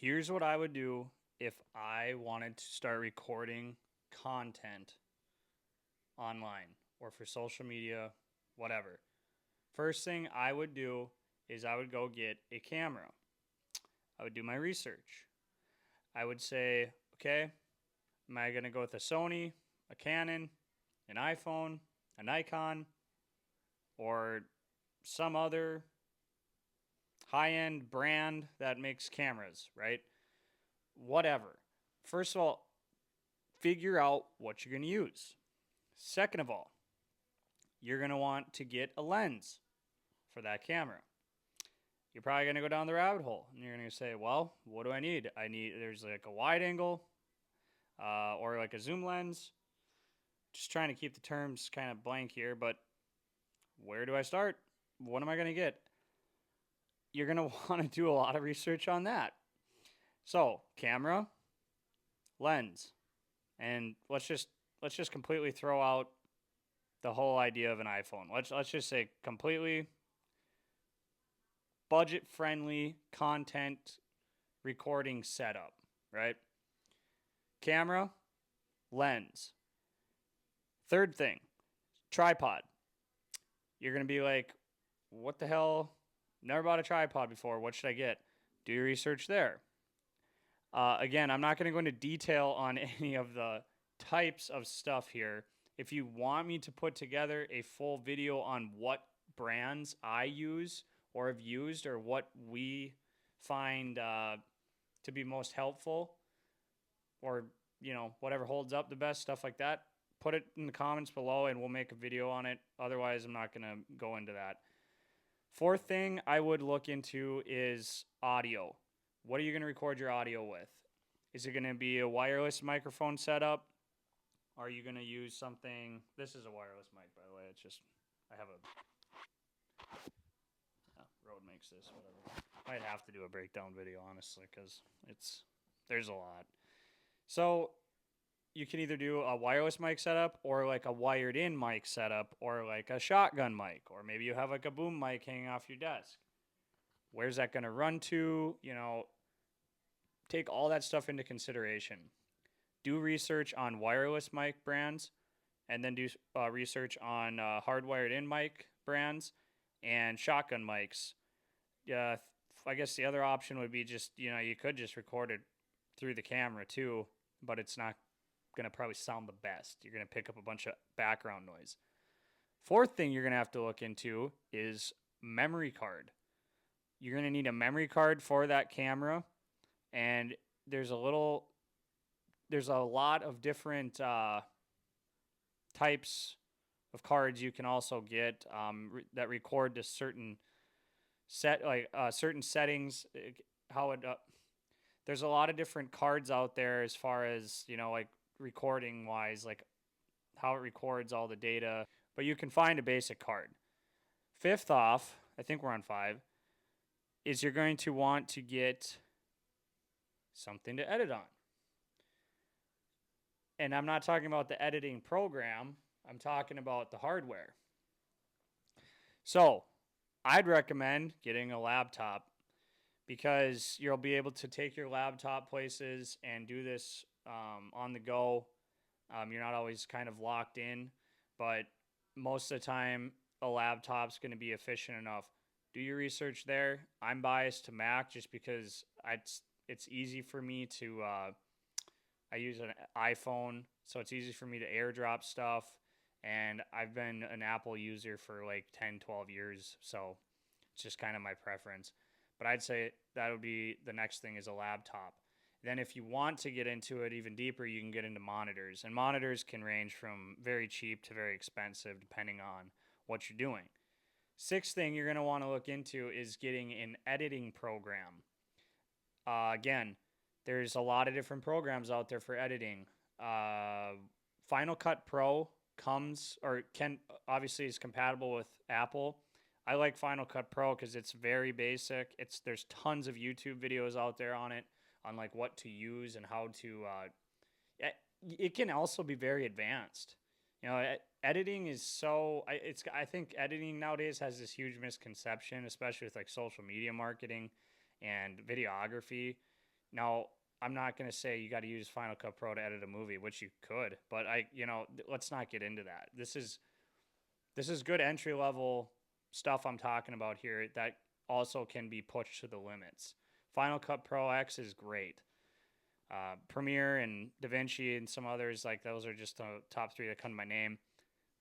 Here's what I would do if I wanted to start recording content online or for social media, whatever. First thing I would do is I would go get a camera. I would do my research. I would say, okay, am I going to go with a Sony, a Canon, an iPhone, a Nikon, or some other high end brand that makes cameras, right? Whatever. First of all, figure out what you're going to use. Second of all, you're going to want to get a lens for that camera. You're probably going to go down the rabbit hole and you're going to say, well, what do I need? There's like a wide angle or like a zoom lens. Just trying to keep the terms kind of blank here, but where do I start? What am I going to get? You're going to want to do a lot of research on that. So, camera, lens, and let's just completely throw out the whole idea of an iPhone. Let's just say completely budget friendly content recording setup, right? Camera, lens. Third thing, tripod. You're going to be like, what the hell? Never bought a tripod before. What should I get? Do your research there. Again, I'm not going to go into detail on any of the types of stuff here. If you want me to put together a full video on what brands I use or have used or what we find to be most helpful or, whatever holds up the best, stuff like that, put it in the comments below and we'll make a video on it. Otherwise, I'm not going to go into that. Fourth thing I would look into is audio. What are you going to record your audio with? Is it going to be a wireless microphone setup? Are you going to use something? This is a wireless mic, by the way. It's just, I have a, Rode makes this, whatever. I'd have to do a breakdown video, honestly, because there's a lot. So you can either do a wireless mic setup or like a wired in mic setup or like a shotgun mic, or maybe you have like a boom mic hanging off your desk. Where's that going to run to? Take all that stuff into consideration. Do research on wireless mic brands and then do research on hardwired in mic brands and shotgun mics. I guess the other option would be just, you could just record it through the camera too, but it's not going to probably sound the best. You're going to pick up a bunch of background noise. Fourth thing you're going to have to look into is memory card. You're going to need a memory card for that camera, and there's a lot of different types of cards you can also get that record to certain certain settings. There's a lot of different cards out there as far as like recording wise, like how it records all the data. But you can find a basic card. Fifth off, I think we're on 5, is you're going to want to get something to edit on. And I'm not talking about the editing program. I'm talking about the hardware. So I'd recommend getting a laptop because you'll be able to take your laptop places and do this on the go. You're not always kind of locked in, but most of the time a laptop's going to be efficient enough. Do your research there. I'm biased to Mac just because it's easy for me to I use an iPhone, so it's easy for me to airdrop stuff, and I've been an Apple user for like 10, 12 years, so it's just kind of my preference. But I'd say that would be the next thing is a laptop. Then if you want to get into it even deeper, you can get into monitors, and monitors can range from very cheap to very expensive depending on what you're doing. Sixth thing you're going to want to look into is getting an editing program. Again, there's a lot of different programs out there for editing. Final Cut Pro obviously is compatible with Apple. I like Final Cut Pro because it's very basic. There's tons of YouTube videos out there on it on like what to use and how to. It can also be very advanced. Editing is so. I think editing nowadays has this huge misconception, especially with like social media marketing and videography. Now, I'm not going to say you got to use Final Cut Pro to edit a movie, which you could, but let's not get into that. This is good entry level stuff I'm talking about here that also can be pushed to the limits. Final Cut Pro X is great. Premiere and DaVinci and some others, like those are just the top three that come to my name.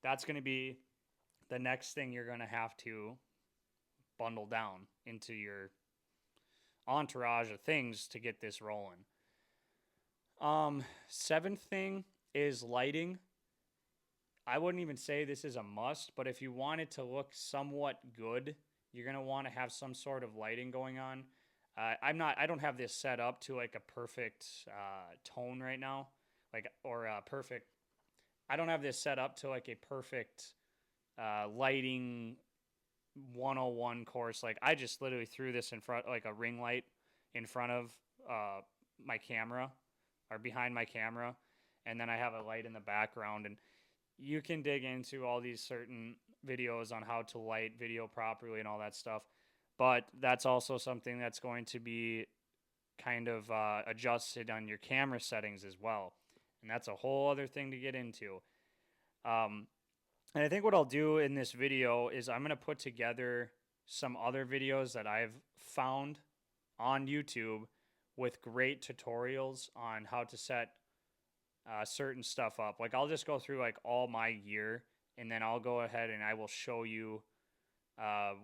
That's going to be the next thing you're going to have to bundle down into your entourage of things to get this rolling. Seventh thing is lighting. I wouldn't even say this is a must, but if you want it to look somewhat good, you're going to want to have some sort of lighting going on. I don't have this set up to like a perfect tone right now, or a perfect. I don't have this set up to like a perfect lighting 101 course. Like I just literally threw this in front, like a ring light in front of my camera or behind my camera, and then I have a light in the background. And you can dig into all these certain videos on how to light video properly and all that stuff. But that's also something that's going to be kind of adjusted on your camera settings as well. And that's a whole other thing to get into. And I think what I'll do in this video is I'm going to put together some other videos that I've found on YouTube with great tutorials on how to set certain stuff up. Like I'll just go through like all my gear, and then I'll go ahead and I will show you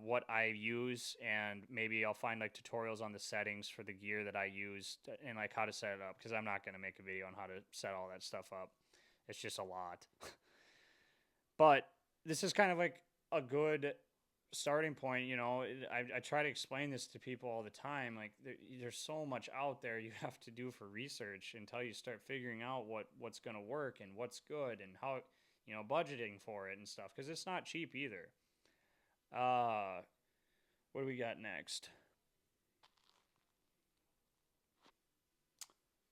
what I use, and maybe I'll find like tutorials on the settings for the gear that I use and like how to set it up, because I'm not going to make a video on how to set all that stuff up. It's just a lot. But this is kind of like a good starting point. I try to explain this to people all the time. Like there's so much out there you have to do for research until you start figuring out what's going to work and what's good and how, budgeting for it and stuff, because it's not cheap either. What do we got next?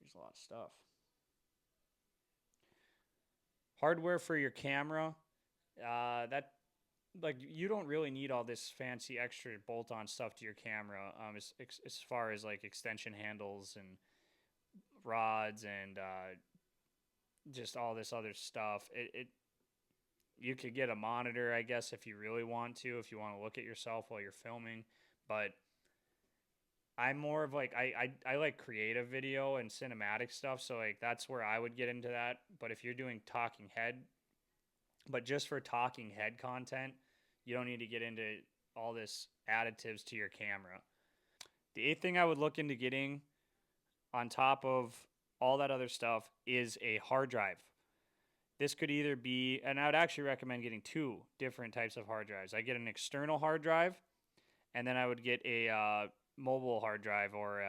There's a lot of stuff. Hardware for your camera. That, like, you don't really need all this fancy extra bolt-on stuff to your camera. As far as like extension handles and rods and just all this other stuff. You could get a monitor, I guess, if you really want to, if you want to look at yourself while you're filming. But I'm more of like, I like creative video and cinematic stuff. So like that's where I would get into that. But if you're doing talking head, but just for talking head content, you don't need to get into all this additives to your camera. The eighth thing I would look into getting on top of all that other stuff is a hard drive. This could either be, and I would actually recommend getting two different types of hard drives. I get an external hard drive, and then I would get a mobile hard drive, or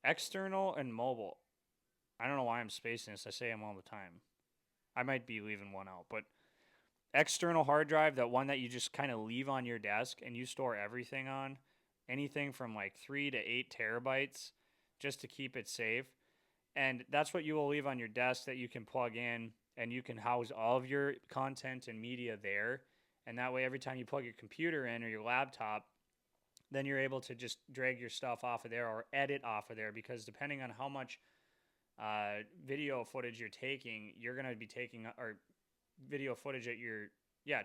external and mobile. I don't know why I'm spacing this. I say them all the time. I might be leaving one out, but external hard drive, that one that you just kind of leave on your desk and you store everything on, anything from like 3 to 8 terabytes, just to keep it safe. And that's what you will leave on your desk that you can plug in, and you can house all of your content and media there. And that way, every time you plug your computer in or your laptop, then you're able to just drag your stuff off of there or edit off of there, because depending on how much video footage you're taking, you're going to be taking, or video footage that you're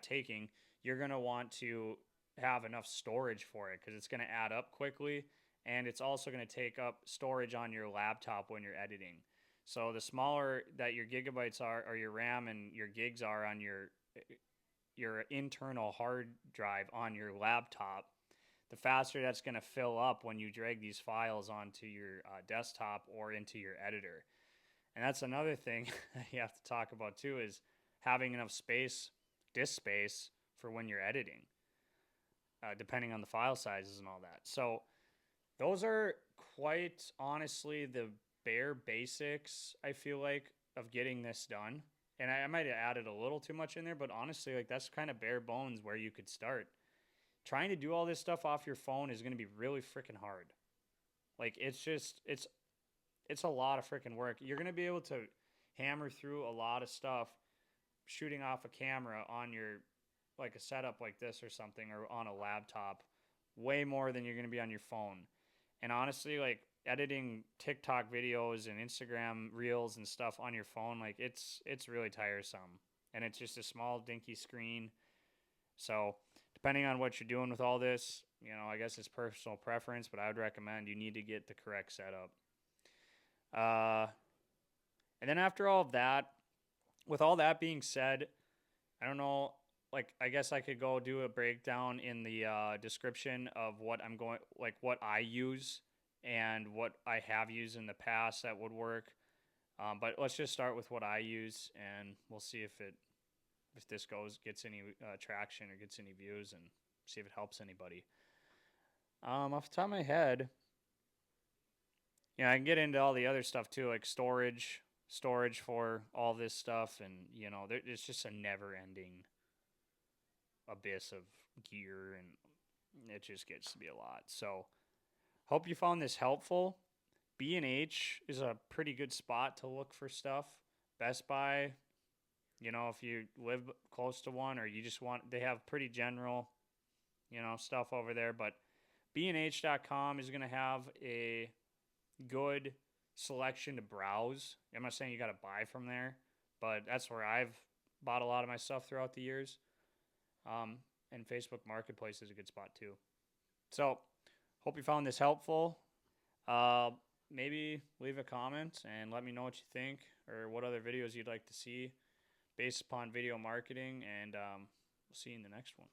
taking, you're going to want to have enough storage for it, because it's going to add up quickly. And it's also going to take up storage on your laptop when you're editing. So the smaller that your gigabytes are, or your RAM and your gigs are on your internal hard drive on your laptop, the faster that's going to fill up when you drag these files onto your desktop or into your editor. And that's another thing you have to talk about too, is having enough space, disk space, for when you're editing, depending on the file sizes and all that. So those are quite honestly the bare basics, I feel like, of getting this done. And I might have added a little too much in there, but honestly, like, that's kind of bare bones where you could start. Trying to do all this stuff off your phone is going to be really freaking hard. Like, it's a lot of freaking work. You're going to be able to hammer through a lot of stuff shooting off a camera on your, like, a setup like this or something, or on a laptop, way more than you're going to be on your phone. And honestly, like editing TikTok videos and Instagram reels and stuff on your phone, like it's really tiresome. And it's just a small dinky screen. So, depending on what you're doing with all this, I guess it's personal preference, but I would recommend you need to get the correct setup. Uh, and then after all of that, with all that being said, I don't know. Like, I guess I could go do a breakdown in the description of what I use and what I have used in the past that would work. But let's just start with what I use, and we'll see if this gets any traction or gets any views, and see if it helps anybody. Off the top of my head, I can get into all the other stuff too, like storage for all this stuff, and it's just a never-ending abyss of gear, and it just gets to be a lot. So, hope you found this helpful. B&H is a pretty good spot to look for stuff. Best Buy, if you live close to one, or you just they have pretty general, stuff over there. But bnh.com is going to have a good selection to browse. I'm not saying you got to buy from there, but that's where I've bought a lot of my stuff throughout the years. And Facebook Marketplace is a good spot too. So, hope you found this helpful. Maybe leave a comment and let me know what you think, or what other videos you'd like to see based upon video marketing, and we'll see you in the next one.